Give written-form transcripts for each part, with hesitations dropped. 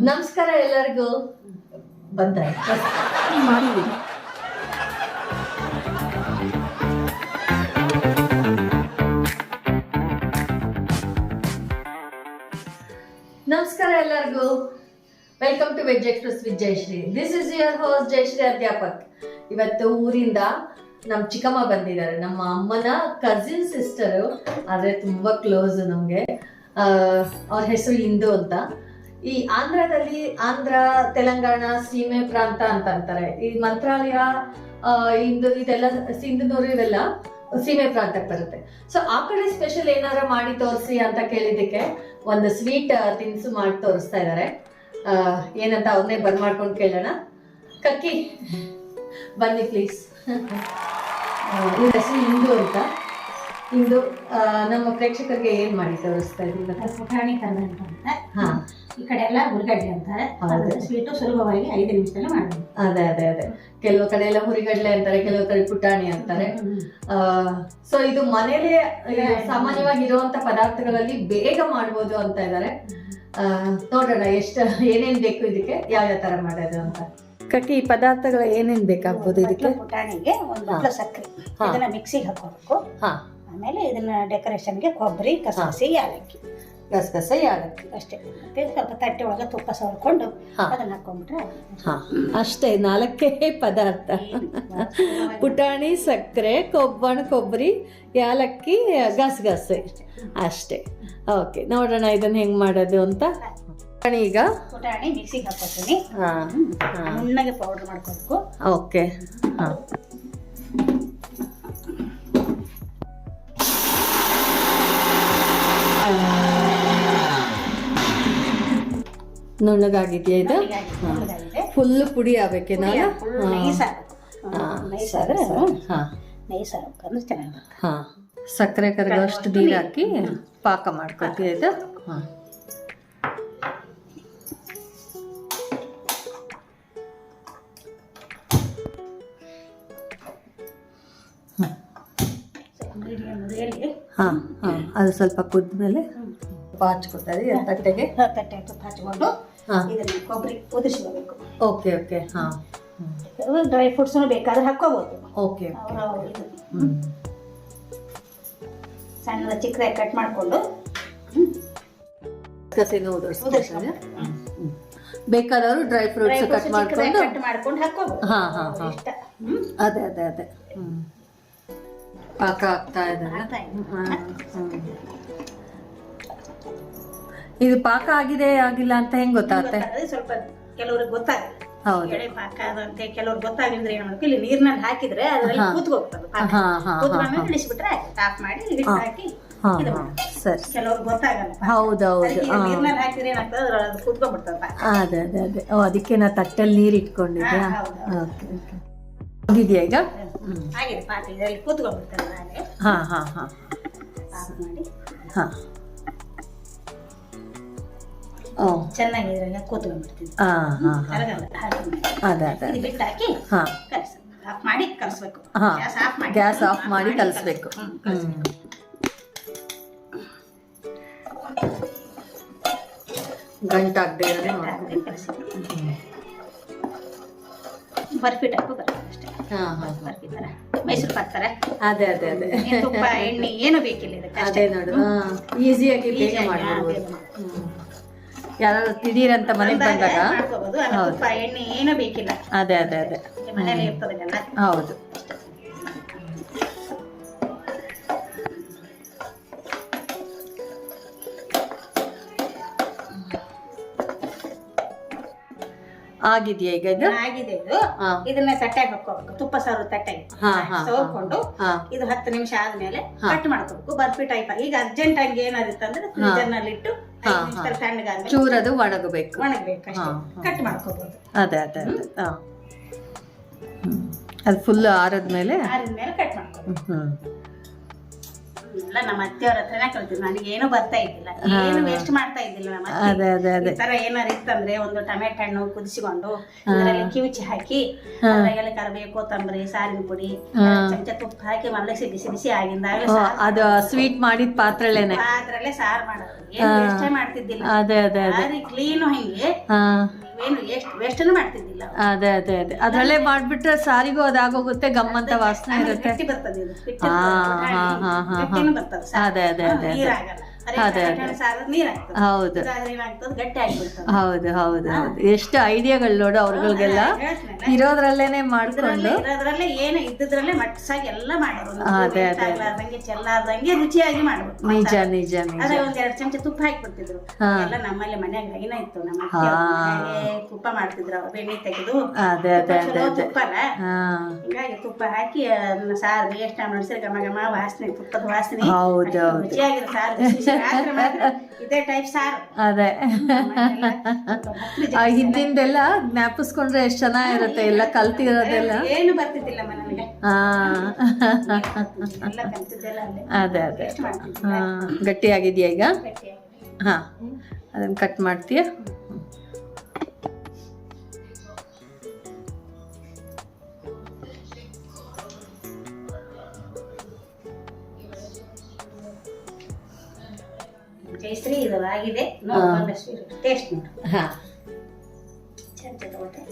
ನಮಸ್ಕಾರ ಎಲ್ಲರಿಗೂ. ಬಂದ್ರೆ ಮಾಡಿದ್ದೀನಿ. ನಮಸ್ಕಾರ ಎಲ್ಲರಿಗೂ. Welcome to veg express with Jayashree. This is your host Jayashree Adhyapak. ಇವತ್ತು ಊರಿಂದ ನಮ್ಮ ಚಿಕ್ಕಮ್ಮ ಬಂದಿದ್ದಾರೆ. ನಮ್ಮ ಅಮ್ಮನ ಕಸಿನ್ ಸಿಸ್ಟರು, ಆದರೆ ತುಂಬಾ ಕ್ಲೋಸ್ ನಮಗೆ. ಅವ್ರ ಹೆಸರು ಇಂದು ಅಂತ. ಈ ಆಂಧ್ರದಲ್ಲಿ ಆಂಧ್ರ ತೆಲಂಗಾಣ ಸೀಮೆ ಪ್ರಾಂತ ಅಂತ ಅಂತಾರೆ. ಈ ಮಂತ್ರಾಲಯ ಇದೆಲ್ಲ ಸಿಂಧನೂರು ಇವೆಲ್ಲ ಸೀಮೆ ಪ್ರಾಂತಕ್ಕೆ ಬರುತ್ತೆ. ಸೊ ಆ ಕಡೆ ಸ್ಪೆಷಲ್ ಏನಾರ ಮಾಡಿ ತೋರಿಸಿ ಅಂತ ಕೇಳಿದ್ದಕ್ಕೆ ಒಂದು ಸ್ವೀಟ್ ತಿನಿಸು ಮಾಡಿ ತೋರಿಸ್ತಾ ಇದ್ದಾರೆ. ಏನಂತ ಅವ್ರನ್ನೇ ಬಂದ್ ಮಾಡ್ಕೊಂಡು ಕೇಳೋಣ. ಕಕ್ಕಿ ಬನ್ನಿ ಪ್ಲೀಸ್. ಇವ್ರ ಹೆಸರು ಇಂದು ಅಂತ. ಇಂದು ನಮ್ಮ ಪ್ರೇಕ್ಷಕರಿಗೆ ಏನ್ ಮಾಡಿ ತೋರಿಸ್ತಾ ಇದ್ದೀವಿ? ಪುಟಾಣಿ ಕರ್ನಾಟಕ ಅಂತ. ಈ ಕಡೆ ಎಲ್ಲ ಹುರಿಗಡ್ಲೆ ಅಂತಾರೆ. ಸ್ವೀಟು ಸುಲಭವಾಗಿ 5 ನಿಮಿಷದಲ್ಲಿ ಮಾಡಬಹುದು. ಅದೇ ಅದೇ ಅದೇ ಕೆಲವು ಕಡೆ ಎಲ್ಲ ಹುರಿಗಡ್ಲೆ ಅಂತಾರೆ, ಕೆಲವು ಕಡೆ ಪುಟಾಣಿ ಅಂತಾರೆ. ಸೊ ಇದು ಮನೇಲೆ ಸಾಮಾನ್ಯವಾಗಿ ಇರುವಂತ ಪದಾರ್ಥಗಳಲ್ಲಿ ಬೇಗ ಮಾಡ್ಬೋದು ಅಂತ ಇದ್ದಾರೆ. ನೋಡೋಣ ಏನೇನ್ ಬೇಕು ಇದಕ್ಕೆ, ಯಾವ ತರ ಮಾಡೋದು ಅಂತ. ಕಟ್ಟಿ ಪದಾರ್ಥಗಳು ಏನೇನ್ ಬೇಕಾಗ್ಬೋದು ಇದಕ್ಕೆ? ಪುಟಾಣಿಗೆ ಒಂದು ಬಟ್ಲು ಸಕ್ಕರೆ, ಇದನ್ನ ಮಿಕ್ಸಿಗೆ ಹಾಕೋಬೇಕು. ಆಮೇಲೆ ಇದನ್ನ ಡೆಕೋರೇಷನ್ಗೆ ಕೊಬ್ಬರಿ, ಕಸಕಸಿ, ಯಾಲಕ್ಕಿ, ಗಸಗಸೆ, ಯಾಲಕ್ಕಿ ಅಷ್ಟೇ. ಮತ್ತೆ ಸ್ವಲ್ಪ ತಟ್ಟೆ ಒಳಗೆ ತುಪ್ಪ ಸವರ್ಕೊಂಡು ಅದನ್ನ ಹಾಕೊಂಡ್ಬಿಟ್ರೆ ಅಷ್ಟೇ. 4 ಪದಾರ್ಥ: ಪುಟಾಣಿ, ಸಕ್ಕರೆ, ಕೊಬ್ಬರಿ, ಯಾಲಕ್ಕಿ, ಗಸಗಸೆ ಅಷ್ಟೇ. ಓಕೆ, ನೋಡೋಣ ಇದನ್ನ ಹೆಂಗ್ ಮಾಡೋದು ಅಂತ. ಈಗ ಪುಟಾಣಿ ಮಿಕ್ಸಿಗೆ ಹಾಕೋತೀನಿ. ನುಣ್ಣಗೆ ಪೌಡರ್ ಮಾಡ್ಕೋಬೇಕು. ಓಕೆ. ನುಣ್ಣಗಾಗಿದೆಯಾ ಇದು? ಫುಲ್ ಪುಡಿ ಆಗ್ಬೇಕೆ? ಸಕ್ಕರೆ ಕರಗೋಷ್ಟು ನೀರು ಹಾಕಿ ಪಾಕ ಮಾಡ್ಕೊತೀಯ ಇದು? ಅದು ಸ್ವಲ್ಪ ಕುದ್ಮೇಲೆ ಹಚ್ಕೊತಾರೆ ತಟ್ಟೆಗೆ. ತಟ್ಟೆ ತುಪ್ಪ ಹಚ್ಕೊಂಡು ಇದನ್ನ ಕೊಬ್ಬರಿ ಉದಿಸ್ಕೋಬೇಕು. Okay okay. ಡ್ರೈ ಫ್ರೂಟ್ಸ್ ಬೇಕಾದ್ರೆ ಹಾಕೋಬಹುದು. ಓಕೆ. ಸಣ್ಣ ಚಿಕ್ಕದಾಗಿ ಕಟ್ ಮಾಡ್ಕೊಂಡು ಬೇಕಾದವರು ಡ್ರೈ ಫ್ರೂಟ್ಸ್ ಕಟ್ ಮಾಡ್ಕೊಂಡು ಹಾಕೋಬಹುದು. ಅದೇ ಅದೇ ಅದೇ. ಪಾಕ ಆಗ್ತಾ ಇದ್ದಾರೆ. ಇದು ಪಾಕ ಆಗಿದೆ ಆಗಿಲ್ಲ ಅಂತ ಹೆಂಗ್ ಗೊತ್ತಾಗುತ್ತೆ? ಸ್ವಲ್ಪ ಕೆಲವ್ರಿಗೆ ಗೊತ್ತಾಗಲ್ಲ. ಎಳೆ ಪಾಕ ಅದಂತೆ ಕೆಲವ್ರಿಗೆ ಗೊತ್ತಾಗಿದ್ರೆ ಏನ್ ಮಾಡ್ಬೇಕು, ಇಲ್ಲಿ ನೀರ್ನಲ್ಲಿ ಹಾಕಿದ್ರೆ ಅದರಲ್ಲಿ ಕೂತ್ಕೋಗ್ತದೆ. ಕೂತ್ಕೊಂಡ್ಮೇಲೆ ಇಳಿಸ್ಬಿಟ್ರೆ ಆಫ್ ಮಾಡಿ ಹಾಕಿ. ಸರಿ. ಕೆಲವ್ರಿಗೆ ಗೊತ್ತಾಗಲ್ಲ. ಹೌದೌದು. ನೀರ್ನಲ್ಲಿ ಹಾಕಿದ್ರೆ ಏನಾಗ್ತದೆ, ಅದ್ರೊಳಗೆ ಕೂತ್ಕೊಂಡ್ಬಿಡ್ತದೆ. ಅದೇ ಅದೇ ಅದೇ. ಅದಕ್ಕೆ ನಾ ತಟ್ಟಲ್ಲಿ ನೀರು ಇಟ್ಕೊಂಡಿದ್ದೆ. ಆಗಿದೆಯಾ ಈಗ? ಆಗಿದೆ ಪಾಕ. ಇದರಲ್ಲಿ ಕೂತ್ಕೊಂಡ್ಬಿಡ್ತದೆ ನಾಳೆ. ಆಫ್ ಮಾಡಿ ಚೆನ್ನಾಗಿ ಇದ್ರಲ್ಲಿ ಕೂತ್ಕೊಂಡ್ಬಿಡ್ತೀವಿ. ಅದೇ ಅದೇ. ಬಿಟ್ಟು ಹಾಕಿ ಆಫ್ ಮಾಡಿ ಕಲಿಸ್ಬೇಕು. ಗ್ಯಾಸ್ ಆಫ್ ಮಾಡಿ ಕಲಿಸ್ಬೇಕು. ಗಂಟಾಗದೆ ಬರ್ಫಿ ಟೈಪ್ ಬರ್ತದೆ ಅಷ್ಟೇ. ಬರ್ಫಿ ತರ ಮೈಸೂರು ಪಾಕ್ ತರ. ಅದೇ ಅದೇ ಅದೇ. ತುಪ್ಪ ಎಣ್ಣೆ ಏನು ಬೇಕಿಲ್ಲ ಇದಕ್ಕೆ. ಅದೇ ನೋಡು, ಈಸಿಯಾಗಿ ಬೇಗ ಮಾಡ್ಬೋದು. ಯಾರು ದಿಢೀರಂತ ಮನೆಗೆ ಬಂದಾಗ ತುಪ್ಪ ಎಣ್ಣೆ ಏನೂ ಬೇಕಿಲ್ಲ. ಅದೇ ಅದೇ ಅದೇ. ಮನೇಲಿ ಇರ್ತದಲ್ಲ. ಹೌದು. ಆಗಿದೆಯಾ ಈಗ ಇದು? ಆಗಿದೆ ಇದು. ಇದನ್ನ ತಟ್ಟೆಗೆ ಹಾಕೋಬೇಕು. ತುಪ್ಪ ಸಾರು ತಟ್ಟೆಗೆ ಸೋರ್ಕೊಂಡು ಇದು 10 ನಿಮಿಷ ಆದ್ಮೇಲೆ ಕಟ್ ಮಾಡ್ಕೋಬೇಕು. ಬರ್ಫಿ ಟೈಪ್. ಈಗ ಅರ್ಜೆಂಟ್ ಆಗಿ ಏನಾಗುತ್ತೆ ಅಂದ್ರೆ ಫ್ರೀಜರ್ ನಲ್ಲಿ ಇಟ್ಟು ಚೂರದು ಒಣಗಬೇಕು ಅಷ್ಟೇ. ಕಟ್ ಮಾಡ್ಕೋಬಹುದು. ಅದೇ ಅದೇ ಅದೇ. ಅದು ಫುಲ್ ಆರದ್ಮೇಲೆ ಕಟ್ ಮಾಡ್ಕೋಬಹುದು. ಎಲ್ಲ ನಮ್ಮ ಅತ್ತೆಯವ್ರ ಹತ್ರನೇ ಕಲ್ತಿದ್ದು. ನನಗೆ ಏನು ಬರ್ತಾ ಇದ್ದಿಲ್ಲ, ಏನು ವೇಸ್ಟ್ ಮಾಡ್ತಾ ಇದ್ದಿಲ್ಲ. ನಮ್ಮ ಅದೇ ಅದೇ ಅದೇ ಈ ತರ ಏನಾರು ಇತ್ತಂದ್ರೆ ಒಂದು ಟೊಮೆಟೊ ಹಣ್ಣು ಕುದಿಸಿಕೊಂಡು ಅದರಲ್ಲಿ ಕಿವುಚಿ ಹಾಕಿ ಅದ್ರಾಗೆಲ್ಲ ಕರಿಬೇವು, ಕೊತ್ತಂಬರಿ, ಸಾರಿನ ಪುಡಿ, ಚಮಚ ತುಪ್ಪ ಹಾಕಿ ಮಲಗಿಸಿ ಬಿಸಿ ಬಿಸಿ ಆಗಿಂದಾಗಲೇ ಅದು ಸ್ವೀಟ್ ಮಾಡಿದ ಪಾತ್ರೆಲೇನೆ ಅದ್ರಲ್ಲೇ ಸಾರು ಮಾಡೋದು. ಏನು ವೇಸ್ಟೇ ಮಾಡ್ತಿದ್ದಿಲ್ಲ. ಅದೇ ಅದೇ ಅದೇ ಕ್ಲೀನು ಹಿಂಗೆ ಏನು ವೇಸ್ಟನ್ನು ಮಾಡ್ತಿದ್ದಿಲ್ಲ. ಅದೇ ಅದೇ ಅದೇ ಅದ್ರಲ್ಲೇ ಮಾಡ್ಬಿಟ್ರೆ ಸಾರಿಗೂ ಅದಾಗೋಗುತ್ತೆ, ಗಮ್ಮಂತ ವಾಸನೆ ಇರುತ್ತೆ. ಗಟ್ಟಿ ಬರ್ತದೆ ಇದು, ಅದೇ ಅದೇ ಅದೇ ಅದೇ ನೀರಾಗಲ್ಲ. ಅದೇ ನೀರ್ ಆಗ್ತದೆ, ಹೌದು ಏನಾಗ್ತದೆ ಗಟ್ಟಿ ಆಗ್ಬಿಡ್ತದೆ. ಹೌದು ಹೌದು ಹೌದು. ಎಷ್ಟು ಐಡಿಯಾಗಳು ನೋಡು ಅವ್ರಗಳಿಗೆಲ್ಲ ಇರೋದ್ರಲ್ಲೇನೆ ಮಾಡ್ಕೊಂಡು ಇರೋದ್ರಲ್ಲೇ ಏನು ಇದ್ದದ್ರಲ್ಲೇ ಮಟ್ಸಾಗಿ ಎಲ್ಲ ಮಾಡೋರು. ಅದೇ ಅದೇ ಆಗ್ಲಾರ್ದಂಗೆ ಚೆಲ್ಲಾರ್ದಂಗೆ ರುಚಿಯಾಗಿ ಮಾಡ್ಬೇಕು. ನಿಜ ನಿಜ ನಿಜ. ಅದೇ ಒಂದ್ 2 ಚಮಚ ತುಪ್ಪ ಹಾಕ್ಬಿಡ್ತಿದ್ರು. ಎಲ್ಲ ನಮ್ಮಲ್ಲಿ ಮನ್ಯಾಗ ಹೈನ ಇತ್ತು, ನಮ್ಮ ಅತ್ತೆ ತುಪ್ಪ ಮಾಡ್ತಿದ್ರು. ಅವ್ರು ಬೆಣ್ಣೆ ತೆಗೆದು ಅದೇ ಅದೇ ಅದೇ ತುಪ್ಪ ಅಲ್ಲ, ಹಿಂಗಾಗಿ ತುಪ್ಪ ಹಾಕಿ ಅದನ್ನ ಸಾರು ಎಷ್ಟು ಮಾಡಿಸಿದ್ರೆ ಘಮ ಘಮ ವಾಸನೆ, ತುಪ್ಪದ ವಾಸನೆ ಹೌದು ಹೌದು ರುಚಿಯಾಗಿರೋ ಸಾರು. ರಾತ್ರಿ ಮಾತ್ರ ಇದೇ ಟೈಪ್ ಸಾರು. ಅದೇ ಹಿಂದಿಂದೆಲ್ಲ ಜ್ಞಾಪಿಸ್ಕೊಂಡ್ರೆ ಎಷ್ಟು ಚೆನ್ನಾಗಿರುತ್ತೆ, ಎಲ್ಲ ಕಲ್ತಿರೋದೆಲ್ಲ. ಏನು ಬರ್ತಿದ್ದಿಲ್ಲ ನನಗೆ, ಎಲ್ಲ ಕಲ್ತಿದ್ದೆಲ್ಲ ಅಲ್ಲೇ. ಅದೇ ಅದೇ ಗಟ್ಟಿಯಾಗಿದೆಯಾ ಈಗ? ಹಾ, ಅದನ್ನ ಕಟ್ ಮಾಡ್ತೀಯ? ಜಯಶ್ರೀ ಇದು ಆಗಿದೆ, ನೋಡ್ಕೊಂಡಷ್ಟು ಟೇಸ್ಟ್ ನೋಡಿ. ಹಾ, ಚಮಚ ತಗೊಳ್ತೆ.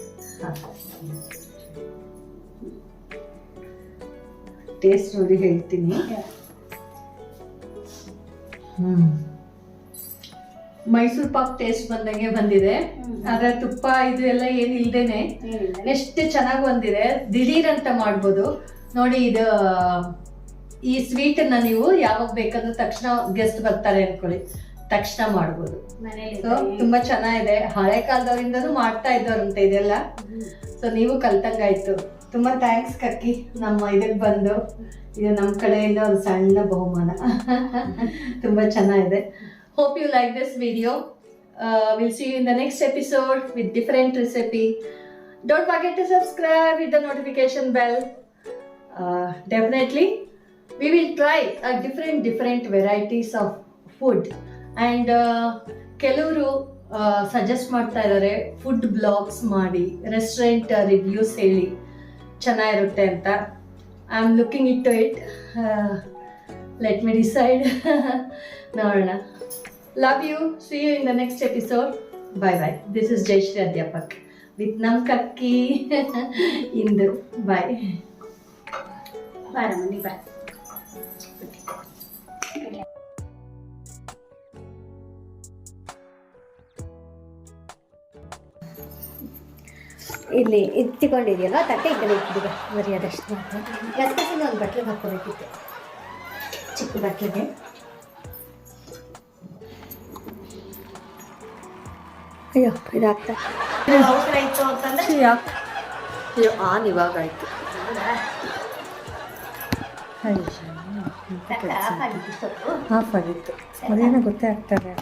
ಟೇಸ್ಟ್ ನೋಡಿ ಹೇಳ್ತೀನಿ. ಮೈಸೂರು ಪಾಕ್ ಟೇಸ್ಟ್ ಬಂದಂಗೆ ಬಂದಿದೆ. ಆದ್ರೆ ತುಪ್ಪ ಇದು ಎಲ್ಲ ಏನ್ ಇಲ್ದೇನೆ ಎಷ್ಟು ಚೆನ್ನಾಗಿ ಬಂದಿದೆ. ದಿಢೀರ್ ಅಂತ ಮಾಡ್ಬೋದು ನೋಡಿ. ಇದು ಈ ಸ್ವೀಟ್ ಅನ್ನ ನೀವು ಯಾವಾಗ ಬೇಕಾದ್ರೂ ತಕ್ಷಣ ಗೆಸ್ಟ್ ಬರ್ತಾರೆ ಅನ್ಕೊಳ್ಳಿ, ತಕ್ಷಣ ಮಾಡ್ಬೋದು. ಸೊ ತುಂಬಾ ಚೆನ್ನಾಗಿದೆ. ಹಳೆ ಕಾಲದವರಿಂದನೂ ಮಾಡ್ತಾ ಇದ್ದವ್ರಂತೆ ಇದೆಲ್ಲ. ಸೊ ನೀವು ಕಲ್ತಂಗಾಯ್ತು. ತುಂಬಾ ಥ್ಯಾಂಕ್ಸ್ ಕಕ್ಕಿ, ನಮ್ಮ ಇದಕ್ಕೆ ಬಂದು. ಇದು ನಮ್ಮ ಕಡೆಯಿಂದ ಒಂದು ಸಣ್ಣ ಬಹುಮಾನ. ತುಂಬಾ ಚೆನ್ನಾಗಿದೆ. Hope you like this video. Will see you in the next episode with different recipe. Don't forget to subscribe with the notification bell. Definitely we will try different varieties of food and ಕೆಲವರು suggest ಮಾಡ್ತಾ ಇದ್ದಾರೆ food blogs ಮಾಡಿ, restaurant reviews ಹೇಳಿ ಚೆನ್ನಾಗಿರುತ್ತೆ ಅಂತ. I am looking it to it. Let me decide. ನೋಡೋಣ. Love you. See you in the next episode. Bye bye. This is Jayashree ಅಧ್ಯಾಪಕ್ with ನಮ್ ಕಕ್ಕಿ ಇಂದು. ಬಾಯ್. ಬಾರ ಮನಿ ಬಾ. ಇಲ್ಲಿ ಇಟ್ಕೊಂಡಿದೆಯಲ್ಲ ತಟ್ಟೆ ಈ ಕಡೆ ಇಟ್ಟಿದ್ದೀಗ ಮರ್ಯಾದಷ್ಟು ಮಾತ್ರ. ಗಸಗಸಿನ ಒಂದು ಬಟ್ಲಿಗೆ ಹಾಕೋಬೇಕಿತ್ತು, ಚಿಕ್ಕ ಬಟ್ಲಿಗೆ. ಅಯ್ಯೋ ಇದಾಗ್ತಾ ಅವಸರ ಇತ್ತು ಅಂತಂದ್ರೆ ಯಾಕೆ? ಅಯ್ಯೋ ಆನ್ ಇವಾಗ ಆಯ್ತು. ಆಫ್ ಆಗಿತ್ತು, ಅದೇನೋ ಗೊತ್ತೇ ಆಗ್ತಾರೆ.